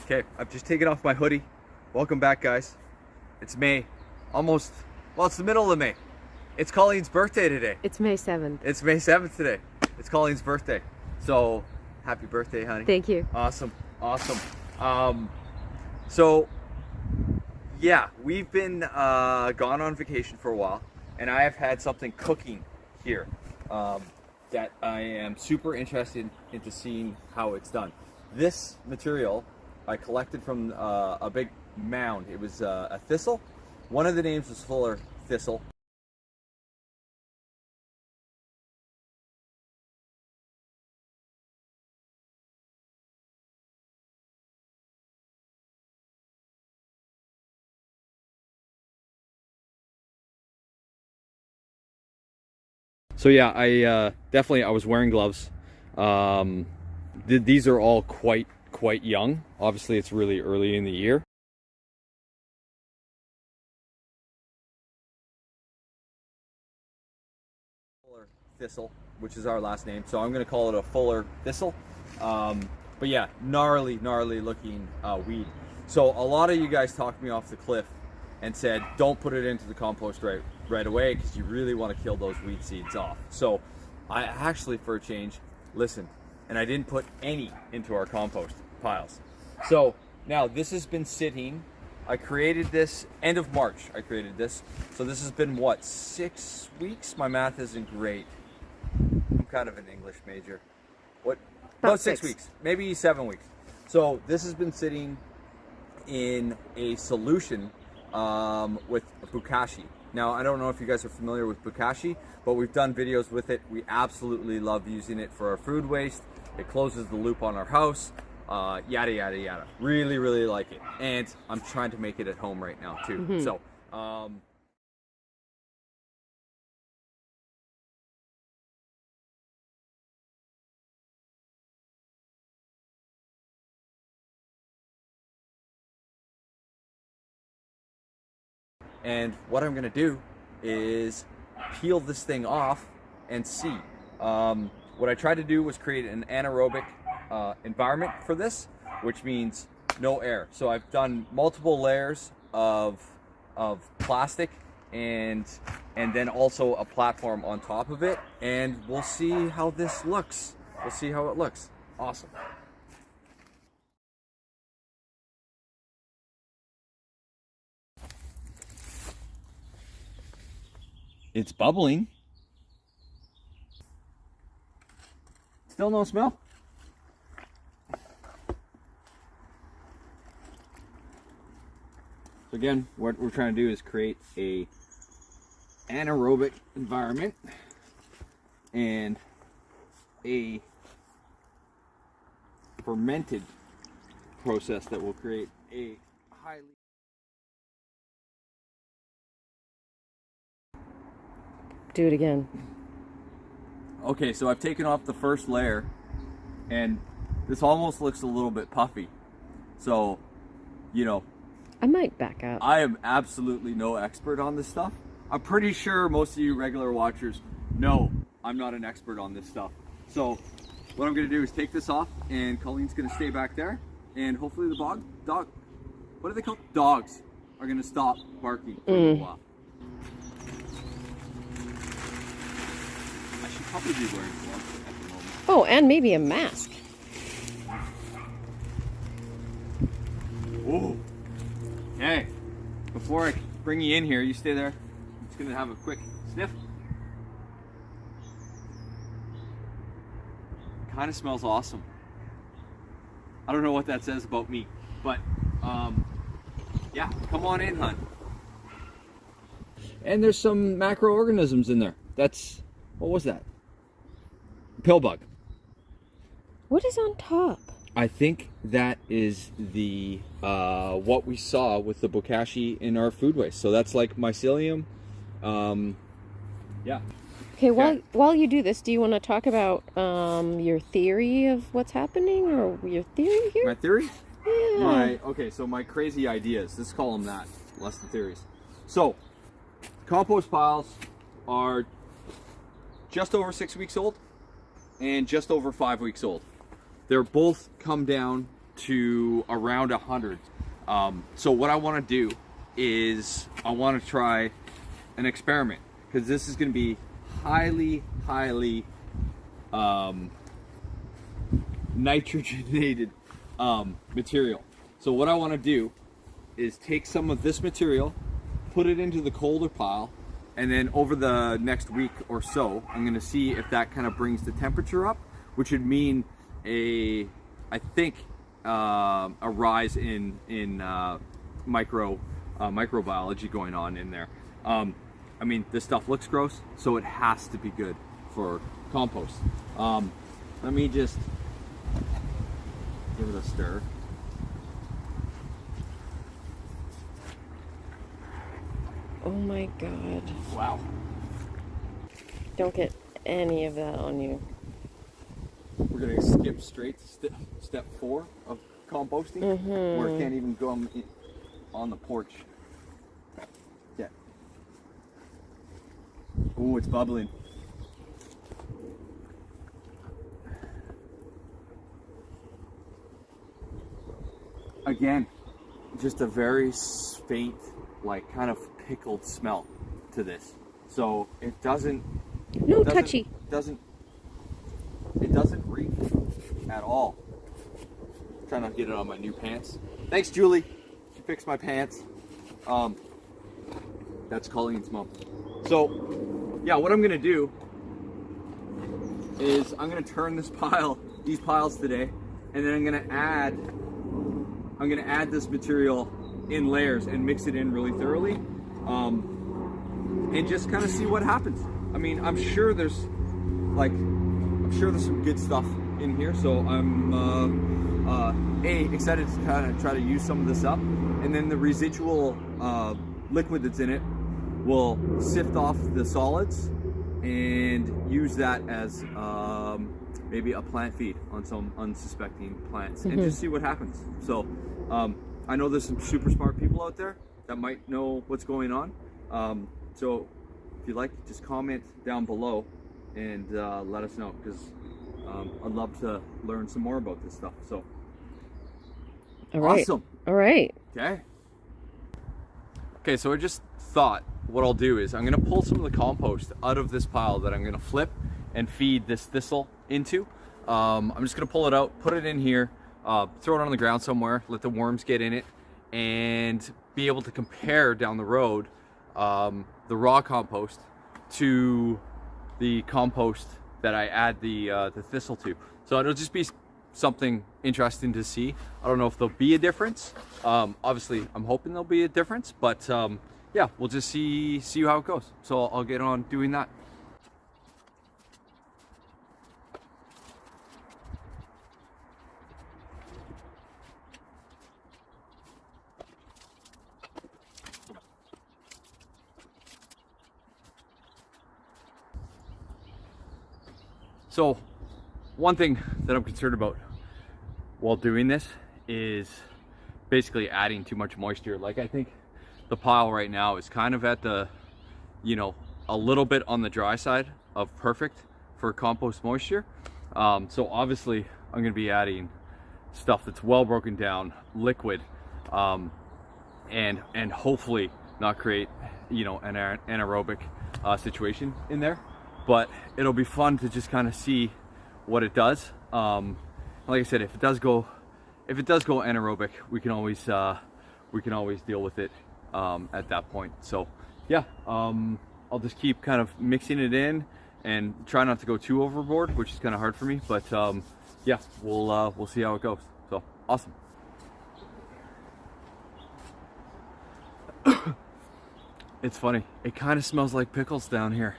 Okay, I've just taken off my hoodie. Welcome back, guys. It's May. Almost, well, it's the middle of May. It's Colleen's birthday today. It's May 7th. It's May 7th today. It's Colleen's birthday. So, happy birthday, honey. Thank you. Awesome. So, yeah, we've been gone on vacation for a while, and I have had something cooking here that I am super interested into seeing how it's done. This material I collected from a big mound. It was a thistle. One of the names was Fuller Thistle. So yeah, I definitely, I was wearing gloves. These are all quite young. Obviously, it's really early in the year. Fuller Thistle, which is our last name, so I'm going to call it a Fuller Thistle. But yeah, gnarly looking weed. So a lot of you guys talked me off the cliff and said, don't put it into the compost right away because you really want to kill those weed seeds off. So I actually, for a change, listened, and I didn't put any into our compost piles. So now this has been sitting. I created this end of March. I created this. So this has been what, 6 weeks? My math isn't great. I'm kind of an English major. What? About 6 weeks, maybe 7 weeks. So this has been sitting in a solution with bokashi. Now, I don't know if you guys are familiar with bokashi, but we've done videos with it. We absolutely love using it for our food waste. It closes the loop on our house, yada, yada, yada. Really like it. And I'm trying to make it at home right now too. Mm-hmm. So, and what I'm gonna do is peel this thing off and see. What I tried to do was create an anaerobic environment for this, which means no air. So I've done multiple layers of plastic and then also a platform on top of it, and we'll see how this looks. We'll see how it looks. Awesome. It's bubbling. Still no smell. So again, what we're trying to do is create a anaerobic environment and a fermented process that will create a highly... Do it again. Okay, so I've taken off the first layer, and this almost looks a little bit puffy. So, you know, I might back up. I am absolutely no expert on this stuff. I'm pretty sure most of you regular watchers know I'm not an expert on this stuff. So, what I'm gonna do is take this off, and Colleen's gonna stay back there, and hopefully the dog, what are they called? Dogs are gonna stop barking for a little while. I should probably be wearing gloves at the moment. Oh, and maybe a mask. Oh, hey, before I bring you in here, you stay there. I'm just gonna have a quick sniff. Kind of smells awesome. I don't know what that says about me, but yeah, come on in, hon. And there's some macroorganisms in there. That's, what was that? Pill bug. What is on top? I think that is the what we saw with the bokashi in our food waste. So that's like mycelium. Yeah. Okay, while you do this, do you want to talk about your theory of what's happening, or your theory here? My theory? Yeah. Okay, so my crazy ideas. Let's call them that, less than theories. So, compost piles are just over 6 weeks old and just over 5 weeks old. They're both come down to around 100. So what I want to do is I want to try an experiment, because this is going to be highly nitrogenated material. So what I want to do is take some of this material, put it into the colder pile, and then over the next week or so, I'm going to see if that kind of brings the temperature up, which would mean a rise in microbiology going on in there. I mean, this stuff looks gross, so it has to be good for compost. Let me just give it a stir. Oh my God. Wow. Don't get any of that on you. We're gonna skip straight to step 4 of composting, where it can't even go on the porch. Yeah. Ooh, it's bubbling. Again, just a very faint, like kind of pickled smell to this. So it doesn't touchy. It doesn't reek at all. Trying to get it on my new pants. Thanks, Julie. She fixed my pants. That's Colleen's mom. So yeah, what I'm gonna do is I'm gonna turn these piles today, and then I'm gonna add this material in layers and mix it in really thoroughly, and just kind of see what happens. I mean, I'm sure there's some good stuff in here, so I'm excited to kind of try to use some of this up, and then the residual liquid that's in it will sift off the solids and use that as maybe a plant feed on some unsuspecting plants, and just see what happens. So I know there's some super smart people out there that might know what's going on. So if you'd like, just comment down below and let us know, because I'd love to learn some more about this stuff. So All right. Awesome. All right. Okay, so I just thought what I'll do is I'm gonna pull some of the compost out of this pile that I'm gonna flip and feed this thistle into. I'm just gonna pull it out, put it in here, throw it on the ground somewhere, let the worms get in it, and be able to compare down the road the raw compost to the compost that I add the thistle to. So it'll just be something interesting to see. I don't know if there'll be a difference. Obviously, I'm hoping there'll be a difference, but yeah, we'll just see how it goes. So I'll get on doing that. So one thing that I'm concerned about while doing this is basically adding too much moisture. Like, I think the pile right now is kind of at the, a little bit on the dry side of perfect for compost moisture. So obviously I'm going to be adding stuff that's well broken down, liquid, and hopefully not create, an anaerobic situation in there. But it'll be fun to just kind of see what it does. Like I said, if it does go anaerobic, we can always deal with it at that point. So yeah, I'll just keep kind of mixing it in and try not to go too overboard, which is kind of hard for me. But yeah, we'll see how it goes. So awesome. It's funny. It kind of smells like pickles down here.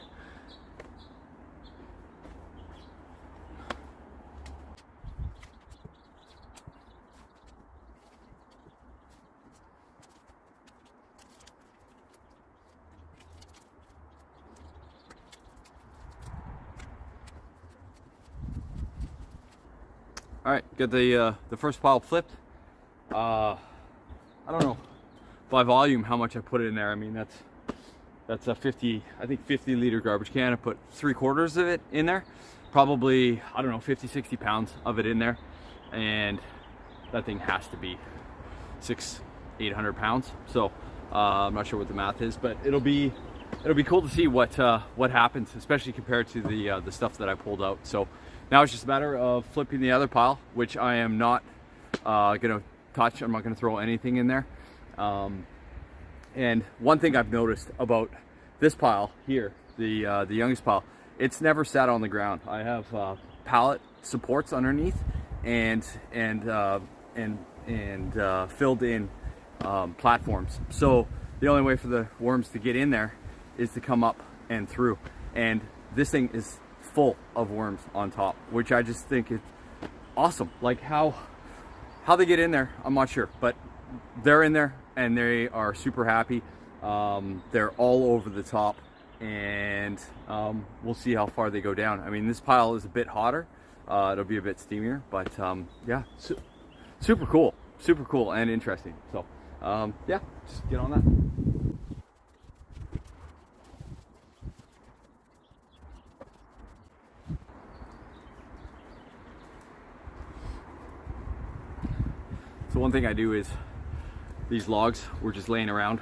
All right, got the first pile flipped. I don't know by volume how much I put in there. I mean, that's a 50 liter garbage can. I put 3/4 of it in there. Probably, I don't know, 50, 60 pounds of it in there. And that thing has to be 600-800 pounds. So I'm not sure what the math is, but it'll be cool to see what happens, especially compared to the stuff that I pulled out. So now it's just a matter of flipping the other pile, which I am not gonna touch. I'm not gonna throw anything in there. And one thing I've noticed about this pile here, the youngest pile, it's never sat on the ground. I have pallet supports underneath and filled in platforms. So the only way for the worms to get in there is to come up and through. And this thing is full of worms on top, which I just think is awesome. Like how they get in there, I'm not sure, but they're in there and they are super happy. They're all over the top, and we'll see how far they go down. I mean, this pile is a bit hotter. It'll be a bit steamier, but yeah, super cool and interesting. So yeah, just get on that. So one thing I do is, these logs were just laying around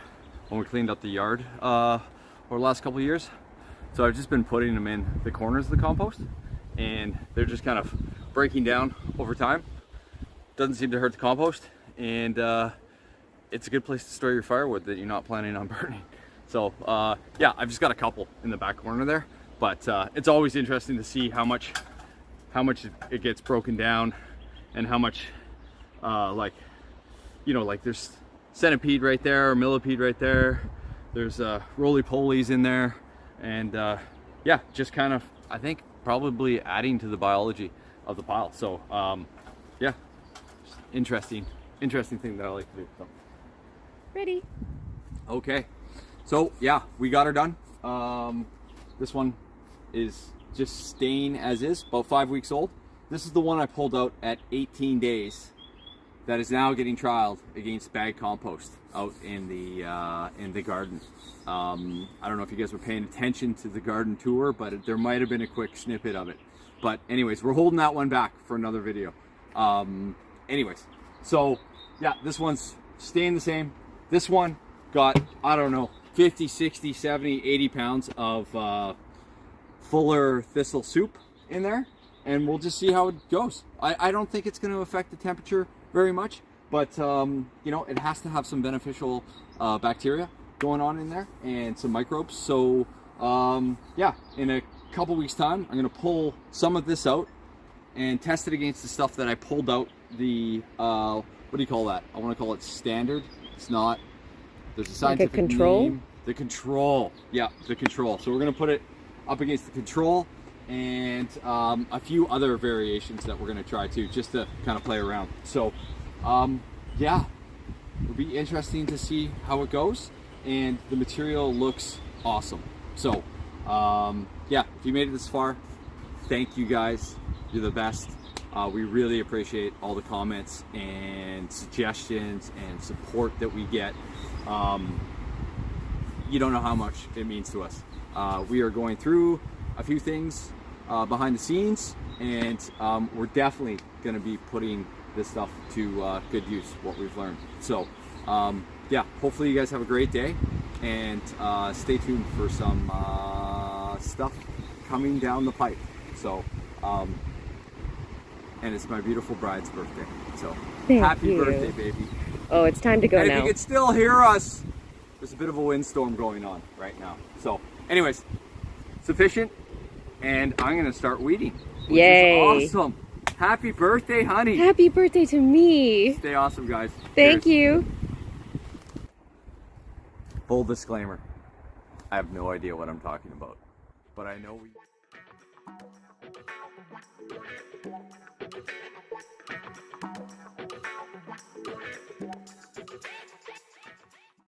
when we cleaned up the yard over the last couple of years. So I've just been putting them in the corners of the compost, and they're just kind of breaking down over time. Doesn't seem to hurt the compost, and it's a good place to store your firewood that you're not planning on burning. So yeah, I've just got a couple in the back corner there, but it's always interesting to see how much it gets broken down, and how much like, you know, like there's centipede right there, or millipede right there, there's roly-polies in there, and yeah, just kind of, I think, probably adding to the biology of the pile. So yeah, interesting thing that I like to do. So. Ready. Okay, so yeah, we got her done. This one is just staying as is, about 5 weeks old. This is the one I pulled out at 18 days. That is now getting trialed against bag compost out in the garden. I don't know if you guys were paying attention to the garden tour, but there might have been a quick snippet of it. But anyways, we're holding that one back for another video. Anyways, so yeah, this one's staying the same. This one got, I don't know, 50, 60, 70, 80 pounds of fuller thistle soup in there, and we'll just see how it goes. I don't think it's going to affect the temperature very much, but you know, it has to have some beneficial bacteria going on in there and some microbes. So yeah, in a couple weeks time, I'm going to pull some of this out and test it against the stuff that I pulled out. The what do you call that? I want to call it standard. It's not. There's a scientific like a control name. The control. Yeah, the control. So we're going to put it up against the control, and a few other variations that we're going to try too, just to kind of play around. So yeah, it'll be interesting to see how it goes, and the material looks awesome. So yeah, if you made it this far, thank you guys. You're the best. We really appreciate all the comments and suggestions and support that we get. You don't know how much it means to us. We are going through a few things behind the scenes, and we're definitely going to be putting this stuff to good use, what we've learned. So yeah, hopefully you guys have a great day, and stay tuned for some stuff coming down the pipe. So and it's my beautiful bride's birthday, so happy birthday, baby. Oh, it's time to go and now. If you can still hear us, there's a bit of a windstorm going on right now. So anyways, sufficient, and I'm gonna start weeding, which Yay. is awesome. Happy birthday, honey. Happy birthday to me. Stay awesome, guys. Thank Cheers. you. Full disclaimer, I have no idea what I'm talking about, but I know we